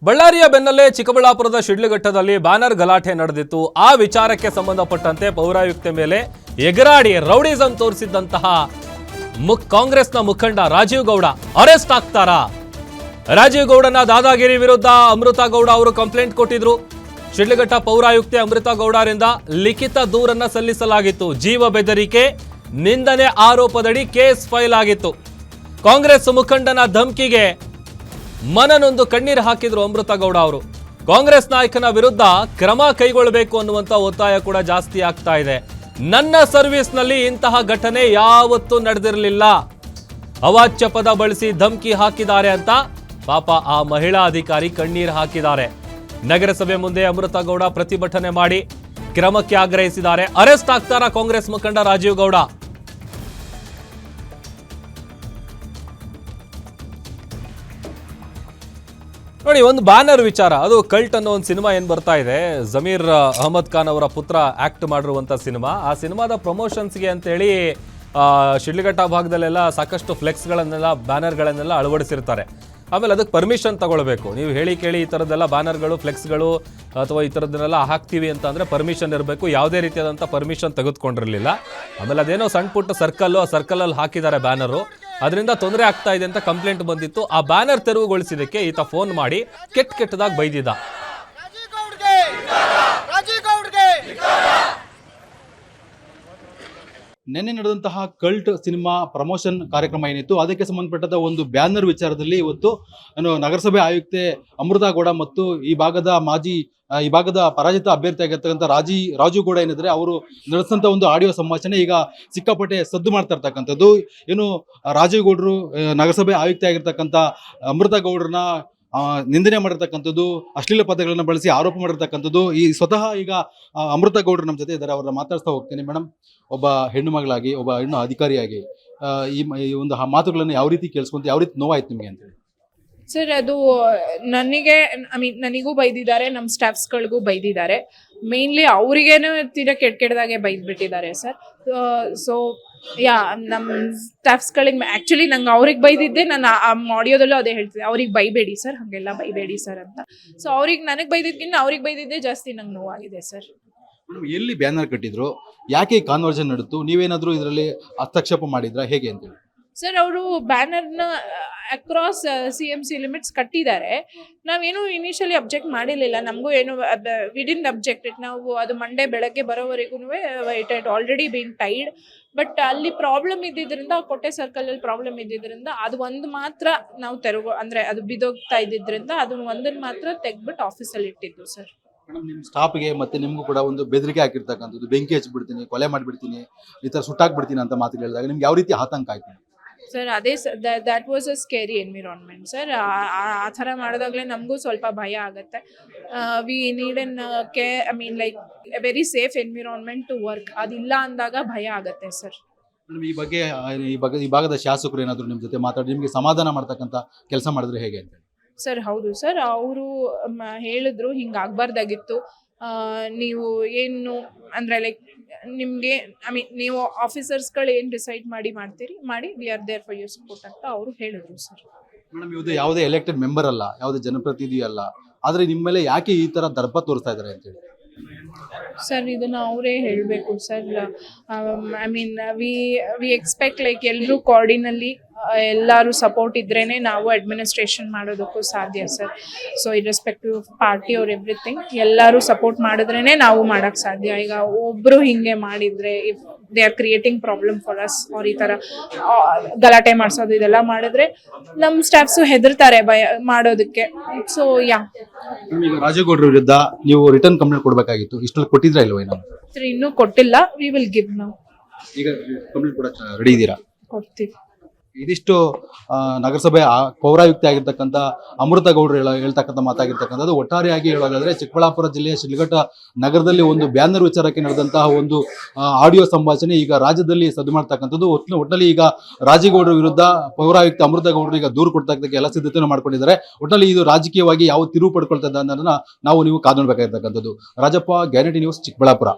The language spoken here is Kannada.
ಬಳ್ಳಾರಿಯ ಬೆನ್ನಲ್ಲೇ ಚಿಕ್ಕಬಳ್ಳಾಪುರದ ಶಿಡ್ಲಘಟ್ಟದಲ್ಲಿ ಬ್ಯಾನರ್ ಗಲಾಟೆ ನಡೆದಿತ್ತು. ಆ ವಿಚಾರಕ್ಕೆ ಸಂಬಂಧಪಟ್ಟಂತೆ ಪೌರಾಯುಕ್ತೆ ಮೇಲೆ ಎಗರಾಡಿ ರೌಡಿಸಂ ತೋರಿಸಿದ್ದಂತಹ ಕಾಂಗ್ರೆಸ್ನ ಮುಖಂಡ ರಾಜೀವ್ ಗೌಡ ಅರೆಸ್ಟ್ ಆಗ್ತಾರಾ? ರಾಜೀವ್ ಗೌಡನ ದಾದಾಗಿರಿ ವಿರುದ್ಧ ಅಮೃತಾ ಗೌಡ ಅವರು ಕಂಪ್ಲೇಂಟ್ ಕೊಟ್ಟಿದ್ರು. ಶಿಡ್ಲಘಟ್ಟ ಪೌರಾಯುಕ್ತೆ ಅಮೃತಾ ಗೌಡರಿಂದ ಲಿಖಿತ ದೂರನ್ನ ಸಲ್ಲಿಸಲಾಗಿತ್ತು. ಜೀವ ಬೆದರಿಕೆ ನಿಂದನೆ ಆರೋಪದಡಿ ಕೇಸ್ ಫೈಲ್ ಆಗಿತ್ತು. ಕಾಂಗ್ರೆಸ್ ಮುಖಂಡನ ಧಮಕಿಗೆ ಮನನೊಂದು ಕಣ್ಣೀರು ಹಾಕಿದ್ರು ಅಮೃತಾ ಗೌಡ ಅವರು. ಕಾಂಗ್ರೆಸ್ ನಾಯಕನ ವಿರುದ್ಧ ಕ್ರಮ ಕೈಗೊಳ್ಳಬೇಕು ಅನ್ನುವಂತ ಒತ್ತಾಯ ಕೂಡ ಜಾಸ್ತಿ ಆಗ್ತಾ ಇದೆ. ನನ್ನ ಸರ್ವಿಸ್ನಲ್ಲಿ ಇಂತಹ ಘಟನೆ ಯಾವತ್ತೂ ನಡೆದಿರಲಿಲ್ಲ, ಅವಾಚ್ಯ ಪದ ಬಳಸಿ ಧಮಕಿ ಹಾಕಿದ್ದಾರೆ ಅಂತ ಪಾಪ ಆ ಮಹಿಳಾ ಅಧಿಕಾರಿ ಕಣ್ಣೀರು ಹಾಕಿದ್ದಾರೆ. ನಗರಸಭೆ ಮುಂದೆ ಅಮೃತಾ ಗೌಡ ಪ್ರತಿಭಟನೆ ಮಾಡಿ ಕ್ರಮಕ್ಕೆ ಆಗ್ರಹಿಸಿದ್ದಾರೆ. ಅರೆಸ್ಟ್ ಆಗ್ತಾರಾ ಕಾಂಗ್ರೆಸ್ ಮುಖಂಡ ರಾಜೀವ್ ಗೌಡ? ನೋಡಿ, ಒಂದು ಬ್ಯಾನರ್ ವಿಚಾರ, ಅದು ಕಲ್ಟ್ ಅನ್ನೋ ಒಂದು ಸಿನಿಮಾ ಏನು ಬರ್ತಾ ಇದೆ, ಜಮೀರ್ ಅಹಮದ್ ಖಾನ್ ಅವರ ಪುತ್ರ ಆಕ್ಟ್ ಮಾಡಿರುವಂಥ ಸಿನಿಮಾ. ಆ ಸಿನಿಮಾದ ಪ್ರಮೋಷನ್ಸ್ಗೆ ಅಂತೇಳಿ ಶಿಡ್ಲಘಟ್ಟ ಭಾಗದಲ್ಲೆಲ್ಲ ಸಾಕಷ್ಟು ಫ್ಲೆಕ್ಸ್ಗಳನ್ನೆಲ್ಲ ಬ್ಯಾನರ್ಗಳನ್ನೆಲ್ಲ ಅಳವಡಿಸಿರ್ತಾರೆ. ಆಮೇಲೆ ಅದಕ್ಕೆ ಪರ್ಮಿಷನ್ ತಗೊಳ್ಬೇಕು. ನೀವು ಹೇಳಿ ಕೇಳಿ ಈ ಥರದ್ದೆಲ್ಲ ಬ್ಯಾನರ್ಗಳು, ಫ್ಲೆಕ್ಸ್ಗಳು ಅಥವಾ ಈ ಥರದ್ದನ್ನೆಲ್ಲ ಹಾಕ್ತೀವಿ ಅಂತ ಅಂದರೆ ಪರ್ಮಿಷನ್ ಇರಬೇಕು. ಯಾವುದೇ ರೀತಿಯಾದಂಥ ಪರ್ಮಿಷನ್ ತೆಗೆದುಕೊಂಡಿರಲಿಲ್ಲ. ಆಮೇಲೆ ಅದೇನೋ ಸಣ್ಣ ಪುಟ್ಟ ಸರ್ಕಲ್ಲು, ಆ ಸರ್ಕಲಲ್ಲಿ ಹಾಕಿದ್ದಾರೆ ಬ್ಯಾನರು, ಅದರಿಂದ ತೊಂದರೆ ಆಗ್ತಾ ಇದೆ ಅಂತ ಕಂಪ್ಲೇಂಟ್ ಬಂದಿತ್ತು. ಆ ಬ್ಯಾನರ್ ತೆರವುಗೊಳಿಸಿದ್ದಕ್ಕೆ ಈತ ಫೋನ್ ಮಾಡಿ ಕೆಟ್ಟದಾಗಿ ಬೈದಿದ್ದ. ನಿನ್ನೆ ನಡೆದಂತಹ ಕಲ್ಟ್ ಸಿನಿಮಾ ಪ್ರಮೋಷನ್ ಕಾರ್ಯಕ್ರಮ ಏನಿತ್ತು, ಅದಕ್ಕೆ ಸಂಬಂಧಪಟ್ಟಂತ ಒಂದು ಬ್ಯಾನರ್ ವಿಚಾರದಲ್ಲಿ ಇವತ್ತು ನಗರಸಭೆ ಆಯುಕ್ತೆ ಅಮೃತಾ ಗೌಡ ಮತ್ತು ಈ ಭಾಗದ ಪರಾಜಿತ ಅಭ್ಯರ್ಥಿ ಆಗಿರ್ತಕ್ಕಂಥ ರಾಜೀವ್ ಗೌಡ ಏನಿದ್ರೆ ಅವರು ನಡೆಸಿದಂತ ಒಂದು ಆಡಿಯೋ ಸಂಭಾಷಣೆ ಈಗ ಸಿಕ್ಕಾಪಟ್ಟೆ ಸದ್ದು ಮಾಡ್ತಾ ಇರ್ತಕ್ಕಂಥದ್ದು. ಏನು ರಾಜೀವ್ ಗೌಡರು ನಗರಸಭೆ ಆಯುಕ್ತೆ ಆಗಿರ್ತಕ್ಕಂಥ ಅಮೃತಾ ಗೌಡರನ್ನ ನಿಂದನೆ ಮಾಡಿರ್ತಕ್ಕಂಥದ್ದು, ಅಶ್ಲೀಲ ಪದಗಳನ್ನು ಬಳಸಿ ಆರೋಪ ಮಾಡಿರ್ತಕ್ಕಂಥದ್ದು. ಈ ಸ್ವತಃ ಈಗ ಅಮೃತಾ ಗೌಡರು ನಮ್ಮ ಜೊತೆ ಇದ್ದಾರೆ, ಅವ್ರನ್ನ ಮಾತಾಡ್ತಾ ಹೋಗ್ತೀನಿ. ಮೇಡಮ್, ಒಬ್ಬ ಹೆಣ್ಣು ಮಗಳಾಗಿ, ಒಬ್ಬ ಹೆಣ್ಣು ಅಧಿಕಾರಿಯಾಗಿ ಈ ಒಂದು ಮಾತುಗಳನ್ನು ಯಾವ ರೀತಿ ಕೇಳಿಸ್ಕೊಂತ, ಯಾವ ರೀತಿ ನೋವಾಯ್ತು ನಿಮಗೆ ಅಂತೇಳಿ? ಸರ್, ಅದು ನನಗೂ ಬೈದಿದ್ದಾರೆ, ನಮ್ಮ ಸ್ಟಾಫ್ಸ್ಗಳಿಗೂ ಬೈದಿದ್ದಾರೆ. ಮೇನ್ಲಿ ಅವ್ರಿಗೇನು ತೀರಾ ಕೆಟ್ಟದಾಗೆ ಬೈದ್ಬಿಟ್ಟಿದ್ದಾರೆ ಸರ್. ಸೊ ನಮ್ಮ ಸ್ಟಾಫ್ಸ್ಗಳಿಗೆ ಆ್ಯಕ್ಚುಲಿ ನಂಗೆ ಅವ್ರಿಗೆ ಬೈದಿದ್ದೆ, ನಾನು ಆ ಆಡಿಯೋದಲ್ಲೂ ಅದೇ ಹೇಳ್ತಿದ್ದೆ, ಅವ್ರಿಗೆ ಬೈಬೇಡಿ ಸರ್, ಹಾಗೆಲ್ಲ ಬೈಬೇಡಿ ಸರ್ ಅಂತ. ಸೊ ನನಗೆ ಬೈದಿದ್ಕಿಂತ ಅವ್ರಿಗೆ ಬೈದಿದ್ದೆ ಜಾಸ್ತಿ ನಂಗೆ ನೋವಾಗಿದೆ ಸರ್. ಎಲ್ಲಿ ಬ್ಯಾನರ್ ಕಟ್ಟಿದ್ರು, ಯಾಕೆ ಕಾನ್ವರ್ಷನ್ ನಡೆಯಿತು, ನೀವೇನಾದರೂ ಇದರಲ್ಲಿ ಹಸ್ತಕ್ಷೇಪ ಮಾಡಿದ್ರಾ, ಹೇಗೆ ಅಂತೇಳಿ? ಸರ್, ಅವರು ಬ್ಯಾನರ್ನ ಅಕ್ರಾಸ್ CMC ಲಿಮಿಟ್ಸ್ ಕಟ್ಟಿದ್ದಾರೆ. ನಾವೇನು ಇನಿಷಿಯಲಿ ಅಬ್ಜೆಕ್ಟ್ ಮಾಡಿರಲಿಲ್ಲ, ನಮಗೂ ಏನು ವಿ ಡಿಡ್ಂಟ್ ಅಬ್ಜೆಕ್ಟ್ ಇಟ್. ನಾವು ಅದು ಮಂಡೇ ಬೆಳಗ್ಗೆ ಬರೋವರೆಗೂ it had already been tied. But ಅಲ್ಲಿ ಪ್ರಾಬ್ಲಮ್ ಇದ್ದಿದ್ದರಿಂದ, ಕೋಟೆ ಸರ್ಕಲಲ್ಲಿ ಪ್ರಾಬ್ಲಮ್ ಇದ್ದಿದ್ದರಿಂದ ಅದು ಒಂದು ಮಾತ್ರ ನಾವು ಅಂದರೆ ಅದು ಬಿದೋಗ್ತಾ ಇದ್ದಿದ್ದರಿಂದ ಅದನ್ನ ಒಂದನ್ನು ಮಾತ್ರ ತೆಗ್ಬಿಟ್ಟು ಆಫೀಸಲ್ಲಿ ಇಟ್ಟಿದ್ದು ಸರ್. ಮೇಡಮ್, ನಿಮ್ಮ ಸ್ಟಾಫ್ಗೆ ಮತ್ತೆ ನಿಮಗೂ ಕೂಡ ಒಂದು ಬೆದರಿಕೆ ಹಾಕಿರ್ತಕ್ಕಂಥದ್ದು, ಬೆಂಕಿ ಹಚ್ಚಿಬಿಡ್ತೀನಿ, ಕೊಲೆ ಮಾಡಿಬಿಡ್ತೀನಿ, ಈ ಥರ ಸುಟ್ಟಾಕ್ಬಿಡ್ತೀನಿ ಅಂತ ಮಾತು ಹೇಳಿದಾಗ ನಿಮ್ಗೆ ಯಾವ ರೀತಿ ಆತಂಕ ಆಯ್ತು? ಸರ್, ಅದೇ that was a scary environment sir. ಆ ಥರ ಮಾಡಿದಾಗಲೇ ನಮಗೂ ಸ್ವಲ್ಪ ಭಯ ಆಗುತ್ತೆ. We need an like a very safe environment to work. ಅದಿಲ್ಲ ಅಂದಾಗ ಭಯ ಆಗುತ್ತೆ ಸರ್. ಈ ಭಾಗದ ಶಾಸಕರು ಏನಾದರೂ ನಿಮ್ಮ ಜೊತೆ ಮಾತಾಡಿ ನಿಮಗೆ ಸಮಾಧಾನ ಮಾಡ್ತಕ್ಕಂಥ ಕೆಲಸ ಮಾಡಿದ್ರೆ ಹೇಗೆ ಅಂತ? ಸರ್, ಹೌದು ಸರ್, ಅವರು ಹೇಳಿದ್ರು ಹಿಂಗಾಗಬಾರ್ದಾಗಿತ್ತು. ನೀವು ಏನು ಅಂದರೆ ಲೈಕ್ ನಿಮಗೆ ನೀವು ಆಫೀಸರ್ಸ್ಗಳು ಏನು ಡಿಸೈಡ್ ಮಾಡ್ತೀರಿ ಮಾಡಿ, we are there for your support ಅಂತ ಅವರು ಹೇಳಿದ್ರು ಸರ್. ಮೇಡಮ್, ಇದು ಯಾವುದೇ ಎಲೆಕ್ಟೆಡ್ ಮೆಂಬರ್ ಅಲ್ಲ, ಯಾವುದೇ ಜನಪ್ರತಿನಿಧಿ ಅಲ್ಲ, ಆದರೆ ನಿಮ್ಮ ಮೇಲೆ ಯಾಕೆ ಈ ಥರ ದರ್ಪ ತೋರಿಸ್ತಾ ಇದ್ದಾರೆ ಅಂತೇಳಿ? ಸರ್, ಇದನ್ನು ಅವರೇ ಹೇಳಬೇಕು ಸರ್. ವಿ ಎಕ್ಸ್ಪೆಕ್ಟ್ ಲೈಕ್ ಎಲ್ಲರೂ ಕೋಆರ್ಡಿನಲ್ಲಿ ಎಲ್ಲರೂ ಸಪೋರ್ಟ್ ಇದ್ರೇನೆ ನಾವು ಅಡ್ಮಿನಿಸ್ಟ್ರೇಷನ್ ಮಾಡೋದಕ್ಕೂ ಸಾಧ್ಯ sir. So irrespective party R everything, ಎಲ್ಲರೂ ಸಪೋರ್ಟ್ ಮಾಡಿದ್ರೇನೆ ನಾವು ಮಾಡೋಕ್ಕೆ ಸಾಧ್ಯ. ಈಗ ಒಬ್ಬರು ಹಿಂಗೆ ಮಾಡಿದರೆ, if they are creating problem for us, ಅವ್ರು ಈ ಥರ ಗಲಾಟೆ ಮಾಡಿಸೋದು ಇದೆಲ್ಲ ಮಾಡಿದ್ರೆ ನಮ್ಮ ಸ್ಟಾಫ್ಸು ಹೆದರ್ತಾರೆ ಮಾಡೋದಕ್ಕೆ. ಸೊ ಈಗ ರಾಜೀವ್ ಗೌಡ್ರ ವಿರುದ್ಧ ನೀವು ರಿಟರ್ನ್ ಕಂಪ್ಲೇಂಟ್ ಕೊಡಬೇಕಾಗಿತ್ತು, ಇಷ್ಟೊಂದು ಕೊಟ್ಟಿದ್ರಾ ಇಲ್ವ? ಇನ್ನೂ ಕೊಟ್ಟಿಲ್ಲ. We will give now. ಈಗ ಕಂಪ್ಲೇಂಟ್ ಕೊಡಕ್ಕೆ ರೆಡಿ ಇದ್ದೀರಾ? ಕೊಡ್ತೀವಿ. ಇದಿಷ್ಟು ನಗರಸಭೆ ಪೌರಾಯುಕ್ತೆ ಆಗಿರ್ತಕ್ಕಂಥ ಅಮೃತಾ ಗೌಡ್ರು ಹೇಳ್ತಕ್ಕಂಥ ಮಾತಾಗಿರ್ತಕ್ಕಂಥದ್ದು. ಒಟ್ಟಾರೆಯಾಗಿ ಹೇಳೋದಾದ್ರೆ ಚಿಕ್ಕಬಳ್ಳಾಪುರ ಜಿಲ್ಲೆಯ ಶಿಡ್ಲಘಟ್ಟ ನಗರದಲ್ಲಿ ಒಂದು ಬ್ಯಾನರ್ ವಿಚಾರಕ್ಕೆ ನಡೆದಂತಹ ಒಂದು ಆಡಿಯೋ ಸಂಭಾಷಣೆ ಈಗ ರಾಜ್ಯದಲ್ಲಿ ಸದ್ದು ಮಾಡ್ತಕ್ಕಂಥದ್ದು. ಒಟ್ಟಿನಲ್ಲಿ ಈಗ ರಾಜೀವ್ ಗೌಡ್ರ ವಿರುದ್ಧ ಪೌರಾಯುಕ್ತೆ ಅಮೃತಾ ಗೌಡ್ರು ಈಗ ದೂರು ಕೊಡ್ತಕ್ಕಂಥ ಎಲ್ಲ ಸಿದ್ಧತೆಯನ್ನು ಮಾಡ್ಕೊಂಡಿದ್ದಾರೆ. ಒಟ್ಟಿನಲ್ಲಿ ಇದು ರಾಜಕೀಯವಾಗಿ ಯಾವ ತಿರುವು ಪಡ್ಕೊಳ್ತದೆ ಅನ್ನೋದನ್ನ ನೀವು ಕಾದು ನೋಡ್ಬೇಕಾಗಿರ್ತಕ್ಕಂಥದ್ದು. Rajappa, guarantee news, Chikkaballapur.